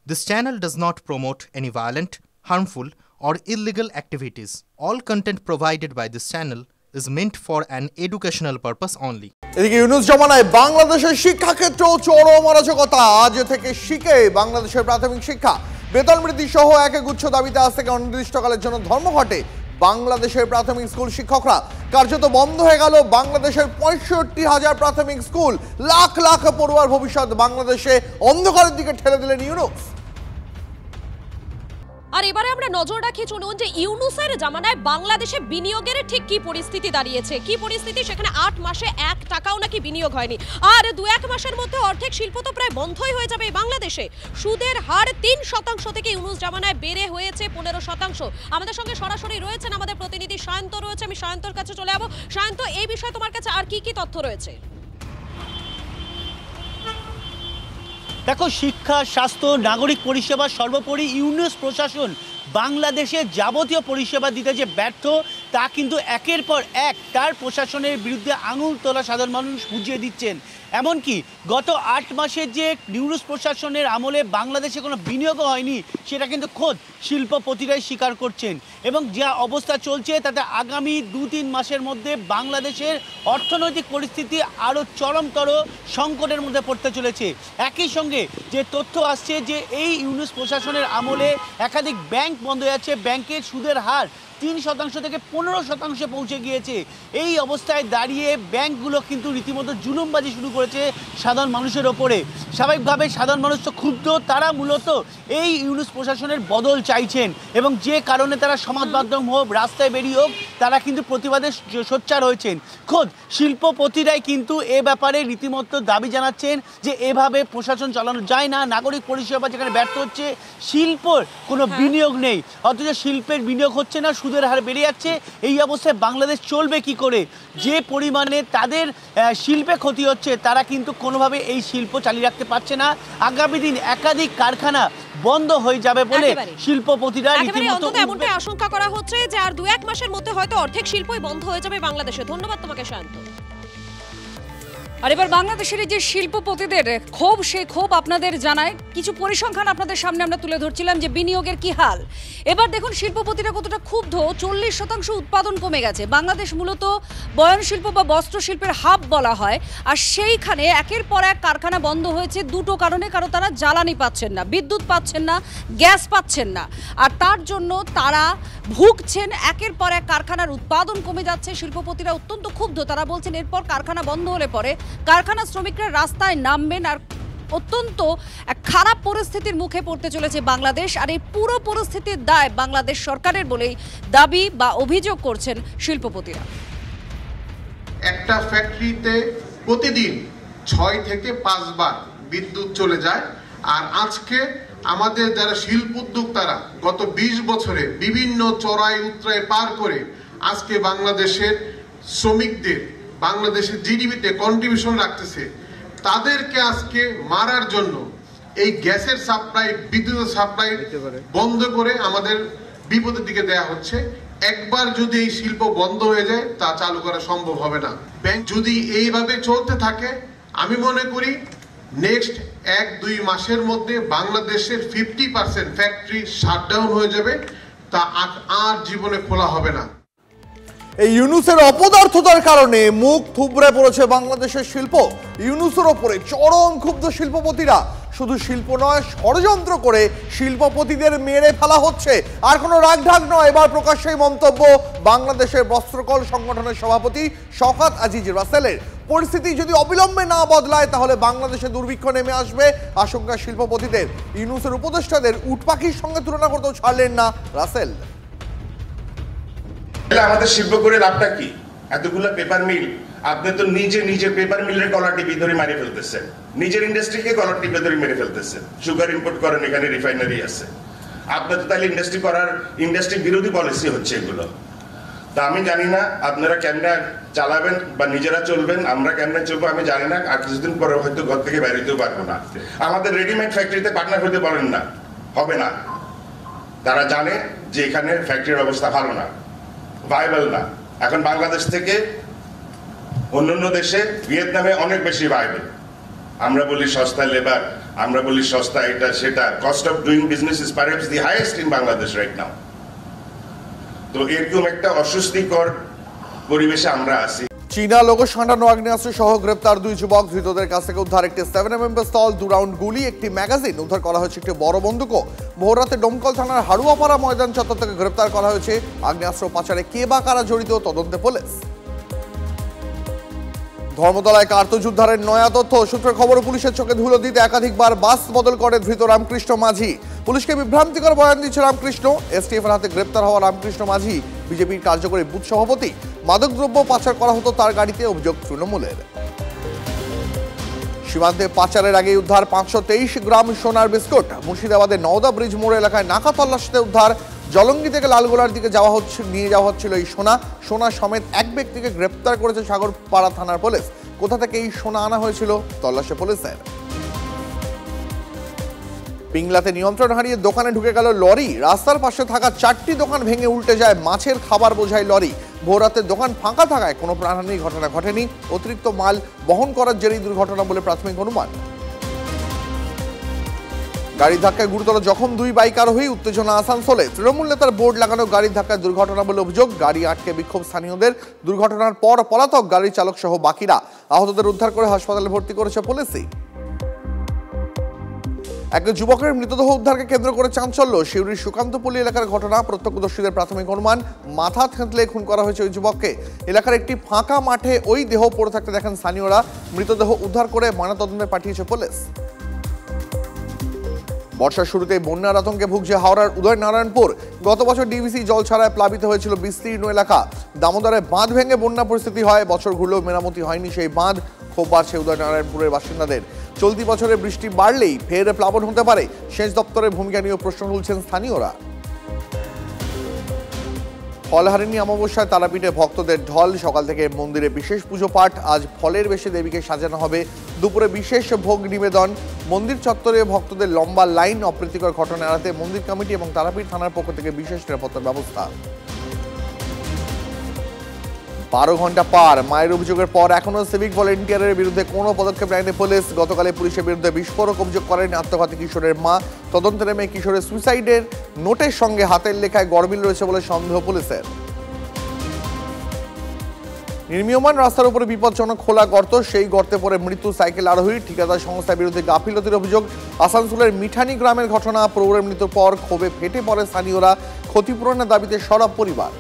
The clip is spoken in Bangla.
This channel does not promote any violent, harmful, or illegal activities. All content provided by this channel is meant for an educational purpose only. এদিকে ইউনূস জমানায় বাংলাদেশের শিক্ষাক্ষেত্র চরম অরাজকতা। আজ থেকে শিখে বাংলাদেশের প্রাথমিক শিক্ষা বেতন বৃদ্ধি সহ একগুচ্ছ দাবিতে আজ থেকে অনির্দিষ্টকালের জন্য ধর্মঘটে বাংলাদেশের প্রাথমিক স্কুল শিক্ষকরা। কার্যত বন্ধ হয়ে গেল বাংলাদেশের ৬৫,০০০ প্রাথমিক স্কুল। লাখ লাখ পড়ুয়ার ভবিষ্যৎ বাংলাদেশে অন্ধকারের দিকে ঠেলে দিলেন ইউনূস। আর এবারে আমরা নজর রাখি চলুন যে ইউনূসের জামানায় বাংলাদেশে বিনিয়োগের ঠিক কি পরিস্থিতি দাঁড়িয়েছে, কি পরিস্থিতি। সেখানে ৮ মাসে ১ টাকাও নাকি বিনিয়োগ হয়নি, আর ২-১ মাসের মধ্যে অর্ধেক শিল্প তো প্রায় বন্ধই হয়ে যাবে বাংলাদেশে। সুদের হার ৩% থেকে ইউনূস জামানায় বেড়ে হয়েছে ১৫%। আমাদের সঙ্গে সরাসরি রয়েছেন আমাদের প্রতিনিধি সায়ন্ত রয়েছে, আমি সায়ন্তর কাছে চলে যাবো। সায়ন্ত, এই বিষয়ে তোমার কাছে আর কি কি তথ্য রয়েছে? দেখো, শিক্ষা, স্বাস্থ্য, নাগরিক পরিষেবা সর্বোপরি ইউনূস প্রশাসন বাংলাদেশের যাবতীয় পরিষেবা দিতে যে ব্যর্থ তা কিন্তু একের পর এক তার প্রশাসনের বিরুদ্ধে আঙুল তোলা সাধারণ মানুষ বুঝিয়ে দিচ্ছেন। এমনকি গত ৮ মাসের যে ইউনূস প্রশাসনের আমলে বাংলাদেশে কোনো বিনিয়োগও হয়নি সেটা কিন্তু খোদ শিল্পপতিরাই স্বীকার করছেন, এবং যা অবস্থা চলছে তাতে আগামী ২-৩ মাসের মধ্যে বাংলাদেশের অর্থনৈতিক পরিস্থিতি আরও চরমতর সংকটের মধ্যে পড়তে চলেছে। একই সঙ্গে যে তথ্য আসছে যে এই ইউনূস প্রশাসনের আমলে একাধিক ব্যাংক বন্ধ হয়ে যাচ্ছে, ব্যাংকের সুদের হার ৩% থেকে ১৫% পৌঁছে গিয়েছে। এই অবস্থায় দাঁড়িয়ে ব্যাংকগুলো কিন্তু রীতিমতো জুলুমবাজি শুরু করেছে সাধারণ মানুষের ওপরে। স্বাভাবিকভাবে সাধারণ মানুষ তো ক্ষুব্ধ, তারা মূলত এই ইউনূস প্রশাসনের বদল চাইছেন, এবং যে কারণে তারা সমাজ মাধ্যম হোক, রাস্তায় বেরিয়ে হোক, তারা কিন্তু প্রতিবাদে সোচ্চার হয়েছেন। খোদ শিল্পপতিরাই কিন্তু এ ব্যাপারে রীতিমতো দাবি জানাচ্ছেন যে এভাবে প্রশাসন চালানো যায় না। নাগরিক পরিষেবা যেখানে ব্যর্থ হচ্ছে, শিল্পর কোনো বিনিয়োগ নেই, অথচ শিল্পের বিনিয়োগ হচ্ছে না, সুদের হার বেড়ে যাচ্ছে। এই অবস্থায় বাংলাদেশ চলবে কি করে? যে পরিমাণে তাদের শিল্পে ক্ষতি হচ্ছে, তারা কিন্তু কোনোভাবে এই শিল্প চালিয়ে রাখতে পারছে না। আগামী দিন একাধিক কারখানা বন্ধ হয়ে যাবে বলে শিল্পপতিরা রীতিমতো এমনটাই আশঙ্কা করা হচ্ছে যে আর ২-১ মাসের মধ্যে হয়তো অর্ধেক শিল্পই বন্ধ হয়ে যাবে বাংলাদেশে। ধন্যবাদ তোমাকে শান্ত। আর এবার বাংলাদেশের যে শিল্পপতিদের ক্ষোভ, সেই ক্ষোভ আপনাদের জানায় কিছু পরিসংখ্যান আপনাদের সামনে আমরা তুলে ধরছিলাম যে বিনিয়োগের কি হাল। এবার দেখুন শিল্পপতিরা কতটা ক্ষুব্ধ। ৪০% উৎপাদন কমে গেছে। বাংলাদেশ মূলত বয়ন শিল্প বা বস্ত্র শিল্পের হাব বলা হয়, আর সেইখানে একের পর এক কারখানা বন্ধ হয়েছে দুটো কারণে। কারণ তারা জ্বালানি পাচ্ছেন না, বিদ্যুৎ পাচ্ছেন না, গ্যাস পাচ্ছেন না, আর তার জন্য তারা ভুগছেন। একের পর এক কারখানার উৎপাদন কমে যাচ্ছে। শিল্পপতিরা অত্যন্ত ক্ষুব্ধ। তারা বলছেন এরপর কারখানা বন্ধ হলে পরে কারখানা শ্রমিকরা রাস্তায় নামবেন, আর অত্যন্ত খারাপ পরিস্থিতির মুখে পড়তে চলেছে বাংলাদেশ। আর এই পুরো পরিস্থিতির দায় বাংলাদেশ সরকারের বলেই দাবি বা অভিযোগ করছেন শিল্পপতিরা। একটা ফ্যাক্টরিতে প্রতিদিন ৬ থেকে ৫ বার বিদ্যুৎ চলে যায়, আর আজকে আমাদের যারা শিল্প উদ্যোক্তারা গত ২০ বছরে বিভিন্ন চড়াই উতরাই পার করে আজকে বাংলাদেশের শ্রমিকদের বাংলাদেশের জিডিপিতে কন্ট্রিবিউশন রাখতেছে, তাদেরকে আজকে মারার জন্য এই গ্যাসের সাপ্লাই, বিদ্যুতের সাপ্লাই বন্ধ করে আমাদের বিপদের দিকে দেয়া হচ্ছে। একবার যদি এই শিল্প বন্ধ হয়ে যায় তা চালু করা সম্ভব হবে না। ব্যাংক যদি এইভাবে চলতে থাকে, আমি মনে করি নেক্সট ১-২ মাসের মধ্যে বাংলাদেশের 50% ফ্যাক্টরি শাটডাউন হয়ে যাবে, তা আর জীবনে খোলা হবে না। এই ইউনূসের অপদার্থতার কারণে মুখ থুবড়ে পড়েছে বাংলাদেশের শিল্প। ইউনূসের ওপরে চরম ক্ষুব্ধ শিল্পপতিরা। শুধু শিল্প নয়, ষড়যন্ত্র করে শিল্পপতিদের মেরে ফেলা হচ্ছে। আর কোনো রাগঢাক নয়, এবার প্রকাশ্যেই মন্তব্য বাংলাদেশের বস্ত্রকল সংগঠনের সভাপতি শওকত আজিজ রাসেলের। পরিস্থিতি যদি অবিলম্বে না বদলায় তাহলে বাংলাদেশে দুর্ভিক্ষ নেমে আসবে, আশঙ্কা শিল্পপতিদের। ইউনূসের উপদেষ্টাদের উটপাখির সঙ্গে তুলনা করতেও ছাড়লেন না রাসেল। আমাদের শিল্প করে লাভটা কি? এতগুলো পেপার মিল, আপনি তো নিজে পেপার মিলের কলার টিপি ধরে মেরে ফেলতেছেন, নিজের ইন্ডাস্ট্রিকে কলার টিপে ধরে মেরে ফেলতেছেন। সুগার ইম্পোর্ট করেন, এখানে রিফাইনারি আছে। আপনার তো তাহলে ইন্ডাস্ট্রি বিরোধী পলিসি হচ্ছে এগুলো। তা আমি জানি না আপনারা কেমনে চালাবেন বা নিজেরা চলবেন, আমরা কেমনে চলবো আমি জানি না। আর কিছুদিন পরে হয়তো ঘর থেকে বেরোতেও পারবো না। আমাদের রেডিমেড ফ্যাক্টরিতে পার্টনার হতে পারেন না, হবে না। তারা জানে যে এখানে ফ্যাক্টরির অবস্থা ভালো না, ভাইবেল না। এখন বাংলাদেশ থেকে অন্যান্য দেশে, ভিয়েতনামে অনেক বেশি ভাইবেল। আমরা বলি সস্তা লেবার, আমরা বলি সস্তা এটা সেটা, cost of doing business is perhaps the highest in Bangladesh right now. তো এরকম একটা অস্বস্তিকর পরিবেশে আমরা আছি। চীনা লোগো সাঁটানো আগ্নেয়াস্ত্র সহ গ্রেপ্তার 2 যুবক। ধৃতদের কাছ থেকে উদ্ধার একটি 7mm পিস্তল, 2 রাউন্ড গুলি, একটি ম্যাগাজিন। উদ্ধার করা হয়েছে একটি বড় বন্দুকও। ভোররাতে ডোমকল থানার হাড়ুয়াপাড়া ময়দান চত্বর থেকে গ্রেপ্তার করা হয়েছে। আগ্নেয়াস্ত্র পাচারে কে বা কারা জড়িত তদন্তে পুলিশ। ধর্মতলায় কার্তুজ উদ্ধারের নয়া তথ্য। সূত্রের খবর, পুলিশের চোখে ধুলো দিতে একাধিকবার বাস বদল করে ধৃত রামকৃষ্ণ মাঝি। পুলিশকে বিভ্রান্তিকর বয়ান দিচ্ছে রামকৃষ্ণ। এসটিএফ এর হাতে গ্রেপ্তার হওয়া রামকৃষ্ণ মাঝি বিজেপির কার্যকরী বুথ সভাপতি। মাদকদ্রব্য পাচার করা হতো তার গাড়িতে, অভিযোগ তৃণমূলের। সীমান্তে পাচারের আগে উদ্ধার 523 গ্রাম সোনার বিস্কুট। মুর্শিদাবাদের নওদা ব্রিজ মোড় এলাকায় নাকা তল্লাশিতে উদ্ধার। জলঙ্গি থেকে লালগোলার দিকে নিয়ে যাওয়া হচ্ছিল এই সোনা সমেত এক ব্যক্তিকে গ্রেপ্তার করেছে সাগরপাড়া থানার পুলিশ। কোথা থেকে এই সোনা আনা হয়েছিল তল্লাশি পুলিশের। পিংলাতে নিয়ন্ত্রণ হারিয়ে দোকানে ঢুকে গেল লরি। রাস্তার পাশে থাকা 4টি দোকান ভেঙে উল্টে যায় মাছের খাবার বোঝাই লরি। ভোররাতে দোকান ফাঁকা থাকায় কোনো প্রাণহানির ঘটনা ঘটেনি। অতিরিক্ত মাল বহন করার জেরেই দুর্ঘটনা বলে প্রাথমিক অনুমান। গাড়ির ধাক্কায় গুরুতর জখম 2 বাইক আরোহী। উত্তেজনা আসানসোলে। তৃণমূল নেতার বোর্ড লাগানো গাড়ির ধাক্কায় দুর্ঘটনা বলে অভিযোগ। গাড়ি আটকে বিক্ষোভ স্থানীয়দের। দুর্ঘটনার পর পলাতক গাড়ির চালক সহ বাকিরা। আহতদের উদ্ধার করে হাসপাতালে ভর্তি করেছে পুলিশই। এক যুবকের মৃতদেহ উদ্ধারকে কেন্দ্র করে চাঞ্চল্য। সিউড়ির সুকান্তপল্লী এলাকার ঘটনা। প্রত্যক্ষদর্শীদের প্রাথমিক অনুমান, মাথা থেঁতলে খুন করা হয়েছে ওই যুবককে। এলাকার একটি ফাঁকা মাঠে ওই দেহ পড়ে থাকতে দেখেন স্থানীয়রা। মৃতদেহ উদ্ধার করে ময়নাতদন্তে পাঠিয়েছে পুলিশ। বর্ষার শুরুতেই বন্যার আতঙ্কে ভুগছে হাওড়ার উদয়নারায়ণপুর। গত বছর ডিভিসি জল ছাড়ায় প্লাবিত হয়েছিল বিস্তীর্ণ এলাকা। দামোদরে বাঁধ ভেঙে বন্যা পরিস্থিতি হয়। বছর ঘুরলেও মেরামতি হয়নি সেই বাঁধ। ক্ষোভ বাড়ছে উদয়নারায়ণপুরের বাসিন্দাদের। চলতি বছরে বৃষ্টি বাড়লেই ফের প্লাবন হতে পারে। সেচ দপ্তরের ভূমিকা নিয়েও প্রশ্ন তুলছেন স্থানীয়রা। ফলহারিণী অমাবস্যায় তারাপীঠে ভক্তদের ঢল। সকাল থেকে মন্দিরে বিশেষ পুজো পাঠ। আজ ফলের বেশে দেবীকে সাজানো হবে। দুপুরে বিশেষ ভোগ নিবেদন। মন্দির চত্বরে ভক্তদের লম্বা লাইন। অপ্রীতিকর ঘটনা এড়াতে মন্দির কমিটি এবং তারাপীঠ থানার পক্ষ থেকে বিশেষ নিরাপত্তার ব্যবস্থা। 12 ঘন্টা পার। মায়ের অভিযোগের পর এখনো সিভিক ভলেন্টিয়ারের বিরুদ্ধে কোনো পদক্ষেপ নেয়নি পুলিশ। গতকালে পুলিশের বিরুদ্ধে বিস্ফোরক অভিযোগ করেন আত্মঘাতী কিশোরের মা। তদন্তে নেমে কিশোরের সুইসাইডের নোটের সঙ্গে হাতের লেখায় গরমিল রয়েছে বলে সন্দেহ পুলিশের। নির্মীয়মান রাস্তার উপরে বিপজ্জনক খোলা গর্ত। সেই গর্তে পড়ে মৃত্যু সাইকেল আরোহী। ঠিকাদার সংস্থার বিরুদ্ধে গাফিলতির অভিযোগ। আসানসোলের মিঠানি গ্রামের ঘটনা। প্রৌঢ়ের মৃত্যুর পর ক্ষোভে ফেটে পড়ে স্থানীয়রা। ক্ষতিপূরণের দাবিতে সরব পরিবার।